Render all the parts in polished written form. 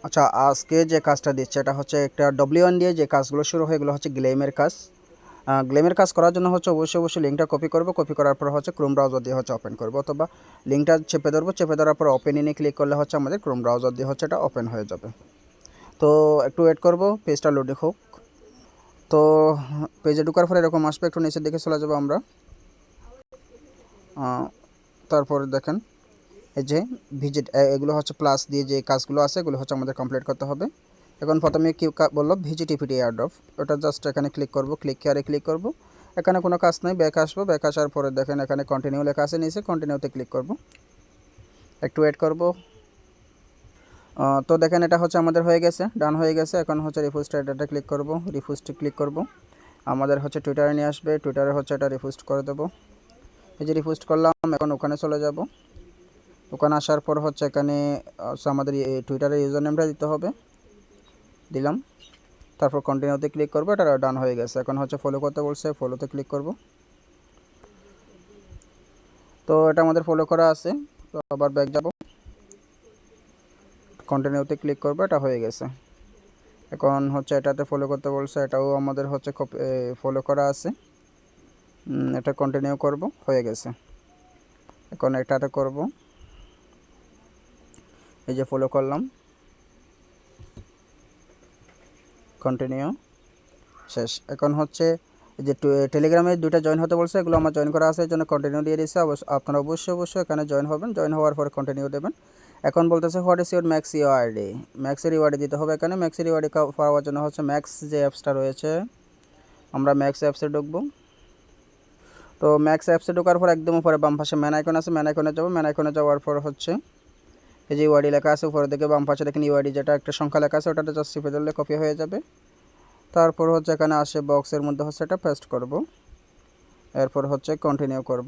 আচ্ছা, আজকে যে কাজটা দিচ্ছে এটা হচ্ছে একটা W1 দিয়ে যে কাজগুলো শুরু হয় এগুলো হচ্ছে গ্লেমের কাজ। গ্লেমের কাজ করার জন্য হচ্ছে অবশ্যই লিঙ্কটা কপি করব, কপি করার পর হচ্ছে ক্রোম ব্রাউজার দিয়ে হচ্ছে ওপেন করব, অথবা লিঙ্কটা চেপে ধরবো, চেপে ধরার পর ওপেন ইনে ক্লিক করলে হচ্ছে আমাদের ক্রোম ব্রাউজার দিয়ে হচ্ছে এটা ওপেন হয়ে যাবে। তো একটু ওয়েট করব, পেজটা লোডিং হোক। তো পেজে ঢোকার পরে এরকম আসবে, একটু নিচের দিকে চলে যাবো আমরা। তারপরে দেখেন এই যে ভিজিট, এগুলো হচ্ছে প্লাস দিয়ে যে কাজগুলো আছে এগুলো হচ্ছে আমাদের কমপ্লিট করতে হবে। এখন প্রথমে কি বললো ভিজিট ইপিটি এয়ারড্রপ, ওটা জাস্ট এখানে ক্লিক করব, ক্লিক কেয়ারে ক্লিক করব। এখানে কোনো কাজ নেই, ব্যাক আসবো, ব্যাক আসার পরে দেখেন এখানে কন্টিনিউ লেখা আছে, নিচে কন্টিনিউতে ক্লিক করব, একটু ওয়েট করব। তো দেখেন এটা হচ্ছে আমাদের হয়ে গেছে, ডান হয়ে গেছে। এখন হচ্ছে রিপোস্ট এটা ক্লিক করব, রিপোস্টে ক্লিক করব, আমাদের হচ্ছে টুইটারে নিয়ে আসবে, টুইটারে হচ্ছে এটা রিপোস্ট করে দেবো। এই যে রিপোস্ট করলাম, এখন ওখানে চলে যাব। ওখানে আসার পর হচ্ছে এখানে আমাদের টুইটারের ইউজার নেমটা দিতে হবে, দিলাম। তারপর কন্টিনিউতে ক্লিক করবো, এটা ডান হয়ে গেছে। এখন হচ্ছে ফলো করতে বলছে, ফলোতে ক্লিক করব। তো এটা আমাদের ফলো করা আছে। তো আবার ব্যাক যাব, কন্টিনিউতে ক্লিক করবো, এটা হয়ে গেছে। এখন হচ্ছে এটাতে ফলো করতে বলছে, এটাও আমাদের হচ্ছে ফলো করা আছে। এটা কন্টিনিউ করব, হয়ে গেছে। এখন এটাতে করব, এই যে ফলো করলাম, কন্টিনিউ, শেষ। এখন হচ্ছে যে টেলিগ্রামে দুটো জয়েন হতে বলছে, এগুলো আমার জয়েন করা আছে, এই জন্য কন্টিনিউ দিয়ে দিচ্ছে। আপনারা অবশ্যই এখানে জয়েন হবেন, জয়েন হওয়ার পরে কন্টিনিউ দেবেন। এখন বলতেছে what is your max URD, ম্যাক্সের ইউআরডি দিতে হবে এখানে। ম্যাক্সের ইউআরডি পাওয়ার জন্য হচ্ছে ম্যাক্স যে অ্যাপসটা রয়েছে, আমরা ম্যাক্স অ্যাপসে ঢুকবো। তো ম্যাক্স অ্যাপসে ঢোকার পর একদম উপরে বাম পাশে ম্যান আইকন আছে, ম্যান আইকনে যাবো। ম্যান আইকনে যাওয়ার পর হচ্ছে এই যে ইউআইডি লেখা আছে উপরের দিকে বাম পাশে দেখেন ইউআইডি যেটা একটা সংখ্যা লেখা আছে, ওটাতে জাস্ট চেপে ধরলে কপি হয়ে যাবে। তারপর হচ্ছে এখানে আসে বক্সের মধ্যে হচ্ছে এটা পেস্ট করব, এরপর হচ্ছে কন্টিনিউ করব।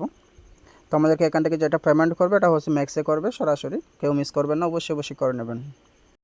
তো আমাদেরকে এখান থেকে যেটা পেমেন্ট করবে এটা হচ্ছে ম্যাক্সে করবে সরাসরি, কেউ মিস করবেন না, অবশ্যই করে নেবেন।